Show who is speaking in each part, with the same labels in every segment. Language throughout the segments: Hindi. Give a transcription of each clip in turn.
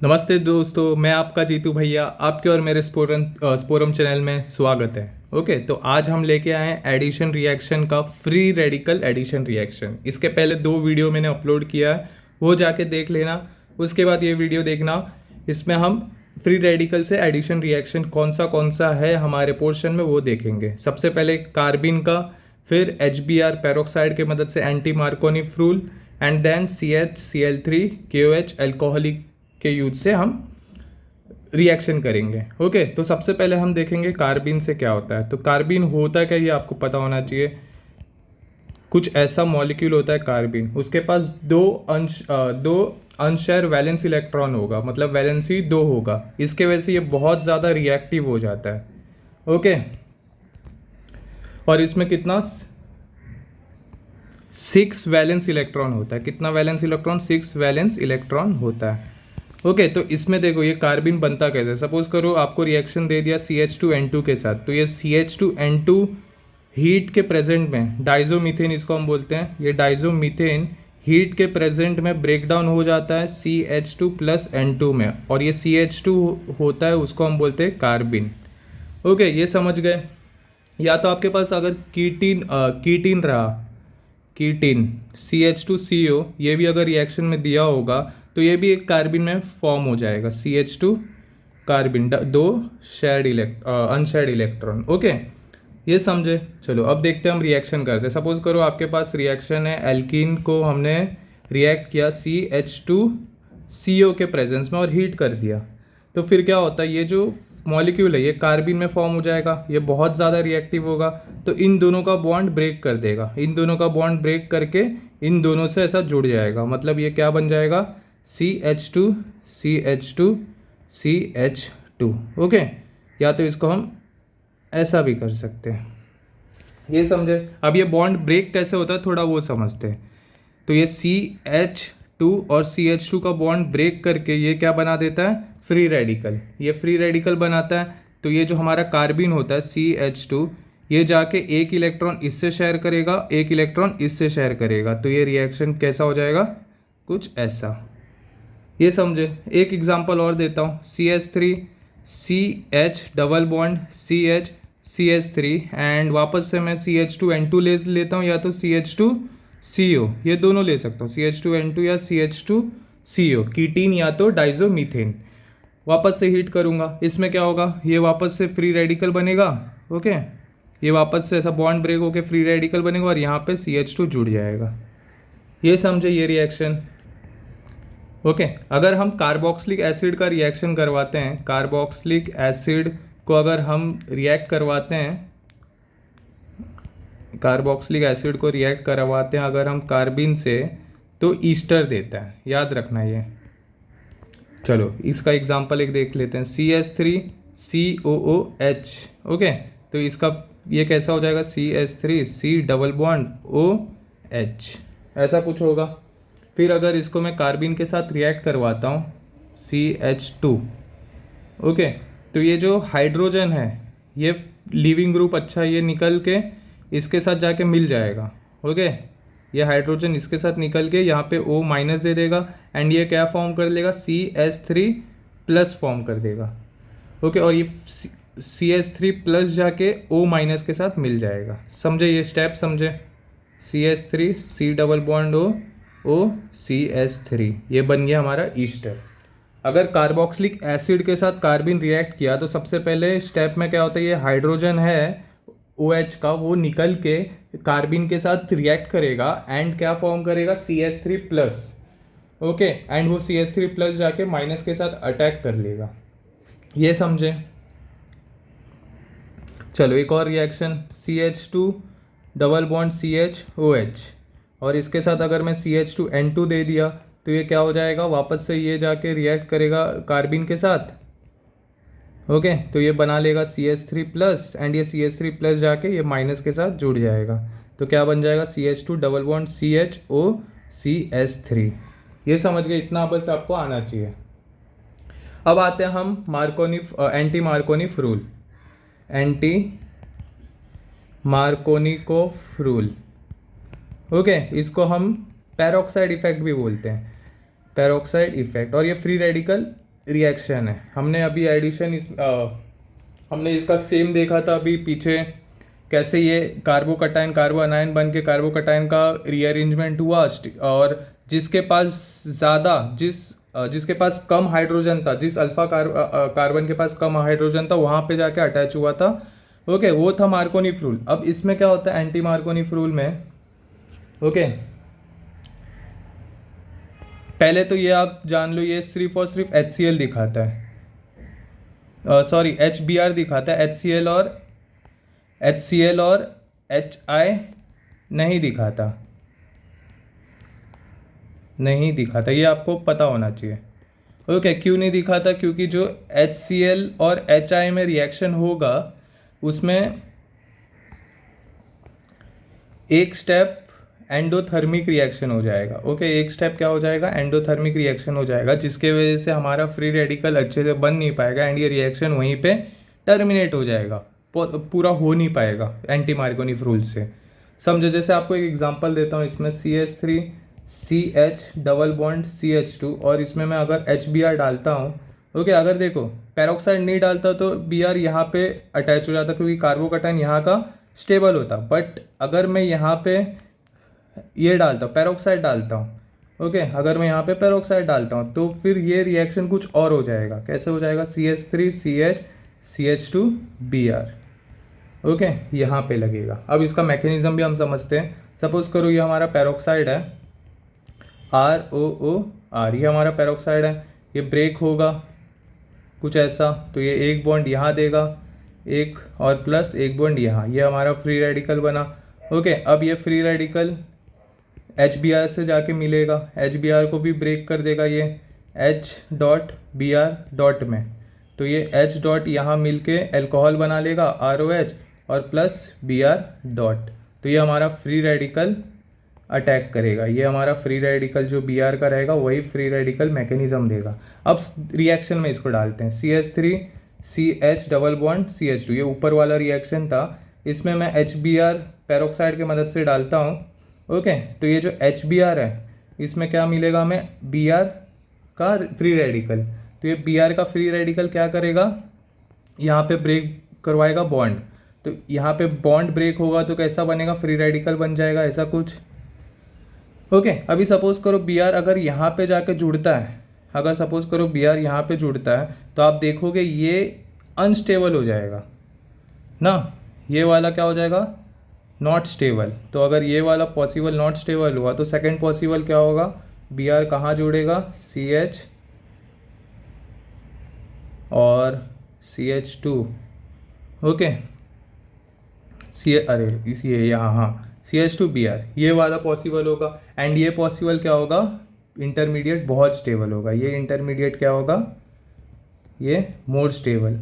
Speaker 1: नमस्ते दोस्तों, मैं आपका जीतू भैया आपके और मेरे स्पोरम चैनल में स्वागत है। ओके, तो आज हम लेके आए हैं एडिशन रिएक्शन का फ्री रेडिकल एडिशन रिएक्शन। इसके पहले 2 वीडियो मैंने अपलोड किया है, वो जाके देख लेना। उसके बाद ये वीडियो देखना। इसमें हम फ्री रेडिकल से एडिशन रिएक्शन कौन सा है हमारे पोर्शन में वो देखेंगे। सबसे पहले कार्बिन का, फिर HBr पेरोक्साइड की मदद से anti Markovnikov rule, and then CH Cl3 KOH alcoholic के यूज से हम रिएक्शन करेंगे। ओके, तो सबसे पहले हम देखेंगे कार्बिन से क्या होता है। तो कार्बिन होता क्या, ये आपको पता होना चाहिए। कुछ ऐसा मॉलिक्यूल होता है कार्बिन, उसके पास दो अनशेयर वैलेंस इलेक्ट्रॉन होगा, मतलब वैलेंसी 2 होगा। इसके वजह से ये बहुत ज़्यादा रिएक्टिव हो जाता है। ओके, और इसमें कितना 6 वैलेंस इलेक्ट्रॉन होता है। कितना वैलेंस इलेक्ट्रॉन? 6 वैलेंस इलेक्ट्रॉन होता है। ओके, तो इसमें देखो ये कार्बिन बनता कैसे। सपोज करो आपको रिएक्शन दे दिया CH2N2 के साथ, तो ये CH2N2 हीट के प्रेजेंट में, डाइजोमीथेन इसको हम बोलते हैं, ये डाइजोमीथेन हीट के प्रेजेंट में ब्रेक डाउन हो जाता है CH2 प्लस N2 में, और ये CH2 होता है, उसको हम बोलते हैं कार्बिन। ओके, ये समझ गए। या तो आपके पास अगर कीटीन रहा, कीटीन CH2CO, ये भी अगर रिएक्शन में दिया होगा तो ये भी एक कार्बिन में फॉर्म हो जाएगा। CH2 कार्बिन, 2 unshared electron. ओके, ये समझे। चलो अब देखते हैं हम रिएक्शन करते हैं। सपोज करो आपके पास रिएक्शन है, एल्कीन को हमने रिएक्ट किया CH2CO के प्रेजेंस में और हीट कर दिया, तो फिर क्या होता है, ये जो मॉलिक्यूल है ये कार्बिन में फॉर्म हो जाएगा, ये बहुत ज़्यादा रिएक्टिव होगा, तो इन दोनों का बॉन्ड ब्रेक कर देगा। इन दोनों का बॉन्ड ब्रेक करके इन दोनों से ऐसा जुड़ जाएगा, मतलब ये क्या बन जाएगा, CH2 CH2 CH2। ओके, या तो इसको हम ऐसा भी कर सकते हैं, ये समझे। अब ये बॉन्ड ब्रेक कैसे होता है थोड़ा वो समझते हैं। तो ये CH2 और CH2 का बॉन्ड ब्रेक करके ये क्या बना देता है, फ्री रेडिकल। ये फ्री रेडिकल बनाता है। तो ये जो हमारा कार्बिन होता है CH2, ये जाके एक इलेक्ट्रॉन इससे शेयर करेगा, एक इलेक्ट्रॉन इससे शेयर करेगा, तो ये रिएक्शन कैसा हो जाएगा, कुछ ऐसा। ये समझे। एक एग्जांपल और देता हूँ, CH3 CH double bond CH CH3, and वापस से मैं CH2N2 ले लेता हूँ, या तो CH2CO, ये दोनों ले सकता हूँ, CH2N2 या CH2CO, कीटीन या तो डाइजोमीथेन। वापस से हीट करूँगा, इसमें क्या होगा, ये वापस से फ्री रेडिकल बनेगा। ओके, ये वापस से ऐसा बॉन्ड ब्रेक होकर फ्री रेडिकल बनेगा और यहाँ पे CH2 जुड़ जाएगा। ये समझे ये रिएक्शन। ओके, अगर हम कार्बोक्सिलिक एसिड का रिएक्शन करवाते हैं, कार्बोक्सिलिक एसिड को अगर हम रिएक्ट करवाते हैं, कार्बोक्सिलिक एसिड को रिएक्ट करवाते हैं अगर हम कार्बिन से, तो ईस्टर देता है, याद रखना ये। चलो इसका एग्जांपल एक देख लेते हैं, CH3COOH। ओके, तो इसका ये कैसा हो जाएगा, CH3C डबल बॉन्ड OH, ऐसा कुछ होगा। फिर अगर इसको मैं कार्बिन के साथ रिएक्ट करवाता हूँ, CH2। ओके, तो ये जो हाइड्रोजन है, ये लीविंग ग्रुप अच्छा, ये निकल के इसके साथ जाके मिल जाएगा। ओके, ये हाइड्रोजन इसके साथ निकल के यहाँ पे O माइनस दे देगा, एंड ये क्या फॉर्म कर लेगा, CH3 प्लस फॉर्म कर देगा। ओके, और ये CH3 प्लस जाके O माइनस के साथ मिल जाएगा। समझे ये स्टेप, समझे। CH3 C double bond O CH3, ये बन गया हमारा ईस्टर। अगर कार्बोक्सिलिक एसिड के साथ कार्बिन रिएक्ट किया तो सबसे पहले स्टेप में क्या होता है, ये हाइड्रोजन है OH का, वो निकल के कार्बिन के साथ रिएक्ट करेगा एंड क्या फॉर्म करेगा, CH3 प्लस। ओके, एंड वो CH3 प्लस जाके माइनस के साथ अटैक कर लेगा। ये समझे। चलो एक और reaction, CH2 double bond CHOH, और इसके साथ अगर मैं CH2N2 दे दिया तो ये क्या हो जाएगा, वापस से ये जाके रिएक्ट करेगा कार्बिन के साथ। ओके, तो ये बना लेगा CH3 प्लस, एंड ये CH3 प्लस जाके ये माइनस के साथ जुड़ जाएगा, तो क्या बन जाएगा, CH2 double bond CHO CH3। ये समझ गए, इतना बस आपको आना चाहिए। अब आते हैं हम anti Markovnikov rule, anti Markovnikov rule. Okay, इसको हम पेरोक्साइड इफेक्ट भी बोलते हैं, पेरोक्साइड इफेक्ट, और ये फ्री रेडिकल रिएक्शन है। हमने अभी एडिशन हमने इसका सेम देखा था अभी पीछे, कैसे ये कार्बोकटायन कार्बो अनायन बन के कार्बोकटायन का रीअरेंजमेंट हुआ, और जिसके पास ज़्यादा जिसके पास कम हाइड्रोजन था, जिस अल्फा कार्बन के पास कम हाइड्रोजन था वहाँ पे जाके अटैच हुआ था। ओके, वो था मार्कोनी रूल। अब इसमें क्या होता है एंटी मार्कोनी रूल में? ओके, पहले तो ये आप जान लो, ये सिर्फ और सिर्फ HCl दिखाता है, सॉरी HBr दिखाता है, HCl और HI नहीं दिखाता, ये आपको पता होना चाहिए। ओके, क्यों नहीं दिखाता? क्योंकि जो HCl और HI में रिएक्शन होगा उसमें एक स्टेप एंडोथर्मिक रिएक्शन हो जाएगा। ओके, एक स्टेप क्या हो जाएगा? एंडोथर्मिक रिएक्शन हो जाएगा, जिसके वजह से हमारा फ्री रेडिकल अच्छे से बन नहीं पाएगा एंड ये रिएक्शन वहीं पे टर्मिनेट हो जाएगा, पूरा हो नहीं पाएगा एंटी मार्कोनी रूल से। समझो, जैसे आपको एक एग्जांपल देता हूँ, इसमें CH3 CH double bond CH2 और इसमें मैं अगर HBr डालता हूँ। ओके, अगर देखो पेरोक्साइड नहीं डालता तो Br यहाँ पे अटैच हो जाता क्योंकि कार्बोकटायन यहाँ का स्टेबल होता, बट अगर मैं यहाँ पे ये डालता हूँ, पेरोक्साइड डालता हूँ, ओके, अगर मैं यहाँ पे पेरोक्साइड डालता हूँ तो फिर ये रिएक्शन कुछ और हो जाएगा। कैसे हो जाएगा? CH3 CH CH2 Br। Okay, यहाँ पे लगेगा। अब इसका मैकेनिज्म भी हम समझते हैं। सपोज करो ये हमारा पेरोक्साइड है, ROOR, ये हमारा पेरोक्साइड है, ये ब्रेक होगा कुछ ऐसा, तो ये एक बॉन्ड यहाँ देगा, एक और प्लस एक बॉन्ड यहाँ, ये हमारा फ्री रेडिकल बना। ओके, अब ये फ्री रेडिकल HBr से जाके मिलेगा, HBr को भी ब्रेक कर देगा ये H.Br में, तो ये H. यहाँ मिल के एल्कोहल बना लेगा ROH और प्लस Br डॉट, तो ये हमारा फ्री रेडिकल अटैक करेगा। ये हमारा फ्री रेडिकल जो Br का रहेगा वही फ्री रेडिकल मैकेनिज्म देगा। अब रिएक्शन में इसको डालते हैं, CH3 CH double bond CH2, ये ऊपर वाला रिएक्शन था, इसमें मैं HBr पेरोक्साइड की मदद से डालता हूँ। ओके, तो ये जो HBr है इसमें क्या मिलेगा हमें? Br का फ्री रेडिकल। तो ये Br का फ्री रेडिकल क्या करेगा? यहाँ पे ब्रेक करवाएगा बॉन्ड, तो यहाँ पे बॉन्ड ब्रेक होगा तो कैसा बनेगा? फ्री रेडिकल बन जाएगा, ऐसा कुछ। ओके, अभी सपोज करो Br अगर यहाँ पे जाके जुड़ता है, अगर सपोज करो Br यहाँ पे जुड़ता है तो आप देखोगे ये अनस्टेबल हो जाएगा ना, ये वाला क्या हो जाएगा? Not stable. तो अगर ये वाला पॉसिबल नॉट स्टेबल हुआ तो सेकंड पॉसिबल क्या होगा? Br कहाँ जुड़ेगा? CH और CH2। ओके, ये यहाँ, हाँ, CH2Br, ये वाला पॉसिबल होगा। एंड ये पॉसिबल क्या होगा? इंटरमीडिएट बहुत स्टेबल होगा, ये इंटरमीडिएट क्या होगा? ये मोर स्टेबल।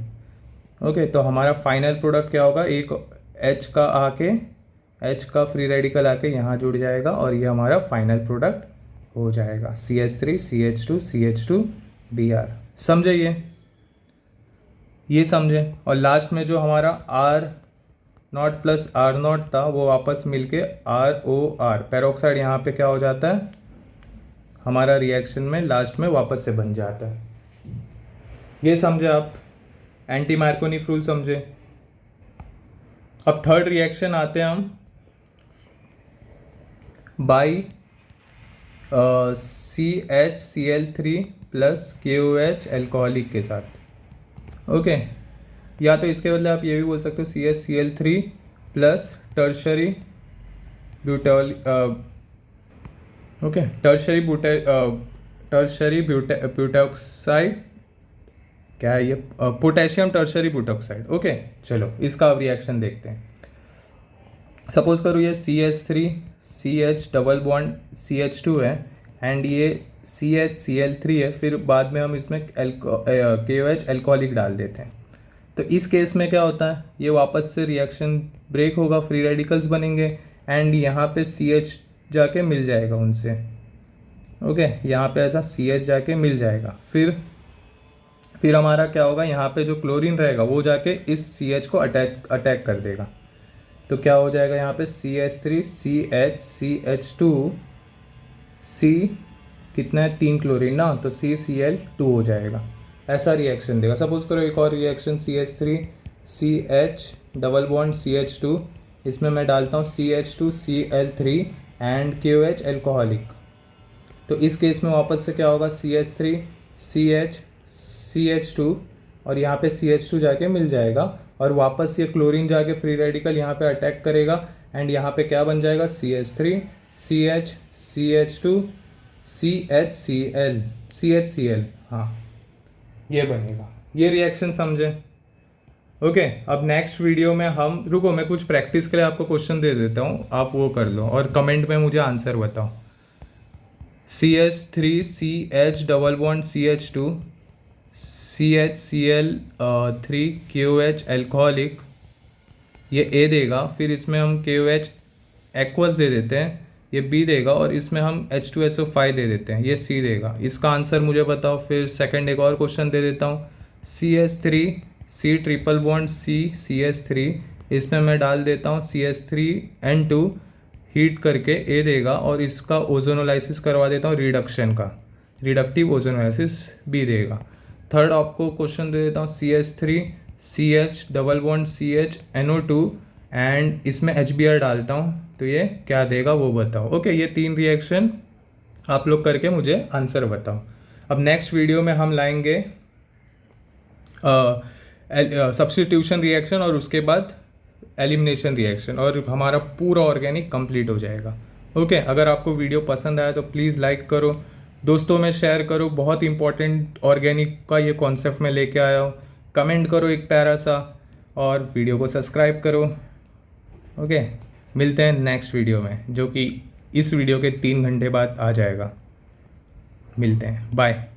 Speaker 1: ओके, तो हमारा फाइनल प्रोडक्ट क्या होगा? एक H का फ्री रेडिकल आके यहाँ जुड़ जाएगा और ये हमारा फाइनल प्रोडक्ट हो जाएगा, CH3 CH2 CH2Br। समझे? ये समझे? और लास्ट में जो हमारा R0 प्लस R0 था वो वापस मिलके ROR, पेरोक्साइड यहाँ पे क्या हो जाता है? हमारा रिएक्शन में लास्ट में वापस से बन जाता है। ये समझे आप? एंटी मार्कोनी रूल समझे? अब थर्ड रिएक्शन आते हैं हम by CHCl3 plus KOH alcoholic के साथ। ओके, या तो इसके बदले आप ये भी बोल सकते हो CHCl3 प्लस टर्शरी ब्यूटॉक्साइड, क्या है ये? Potassium tertiary butoxide. ओके, चलो इसका अब रिएक्शन देखते हैं। सपोज करो ये CH3 CH double bond CH2 है एंड ये CHCl3 है, फिर बाद में हम इसमें KOH एल्कोहलिक डाल देते हैं। तो इस केस में क्या होता है? ये वापस से रिएक्शन ब्रेक होगा, फ्री रेडिकल्स बनेंगे एंड यहाँ पे CH जाके मिल जाएगा उनसे। ओके, यहाँ पे ऐसा CH जाके मिल जाएगा, फिर हमारा क्या होगा? यहाँ पे जो क्लोरीन रहेगा वो जाके इस CH को अटैक कर देगा। तो क्या हो जाएगा यहाँ पे? CH3 CH CH2 C कितना है? 3 क्लोरीन ना, तो CCl2 हो जाएगा। ऐसा रिएक्शन देगा। सपोज करो एक और reaction CH3 CH double bond CH2, इसमें मैं डालता हूँ CH2 Cl3 and KOH alcoholic. तो इस केस में वापस से क्या होगा, CH3 CH CH2 और यहाँ पे CH2 जाके मिल जाएगा और वापस ये क्लोरीन जाके फ्री रेडिकल यहाँ पे अटैक करेगा एंड यहाँ पे क्या बन जाएगा, CH3 CH CH2 CHCl, हाँ ये बनेगा। ये रिएक्शन समझे। ओके अब नेक्स्ट वीडियो में हम, रुको मैं कुछ प्रैक्टिस के लिए आपको क्वेश्चन दे देता हूँ, आप वो कर लो और कमेंट में मुझे आंसर बताओ। CH3 CH double bond CH2 CHCl3 KOH alcoholic, ये A देगा, फिर इसमें हम KOH एक्वस दे देते हैं, ये B देगा और इसमें हम H2SO5 दे देते हैं, ये C देगा। इसका आंसर मुझे बताओ। फिर सेकंड एक और क्वेश्चन दे देता हूँ, CH3 C triple bond C CH3, इसमें मैं डाल देता हूँ CH3N2, हीट करके A देगा और इसका ओजोनोलाइसिस करवा देता हूँ रिडक्शन का, रिडक्टिव ओजोनोलाइसिस B देगा। थर्ड आपको क्वेश्चन दे देता हूँ, CH3 CH double bond CH NO2 and इसमें HBr डालता हूँ, तो ये क्या देगा वो बताओ। ओके ये 3 रिएक्शन आप लोग करके मुझे आंसर बताओ। अब नेक्स्ट वीडियो में हम लाएंगे सब्स्टिट्यूशन रिएक्शन और उसके बाद एलिमिनेशन रिएक्शन और हमारा पूरा ऑर्गेनिक कंप्लीट हो जाएगा। ओके अगर आपको वीडियो पसंद आया तो प्लीज़ लाइक करो, दोस्तों में शेयर करो, बहुत इंपॉर्टेंट ऑर्गेनिक का ये कॉन्सेप्ट मैं लेके आया हूँ। कमेंट करो एक प्यारा सा और वीडियो को सब्सक्राइब करो। ओके मिलते हैं नेक्स्ट वीडियो में, जो कि इस वीडियो के 3 घंटे बाद आ जाएगा। मिलते हैं, बाय।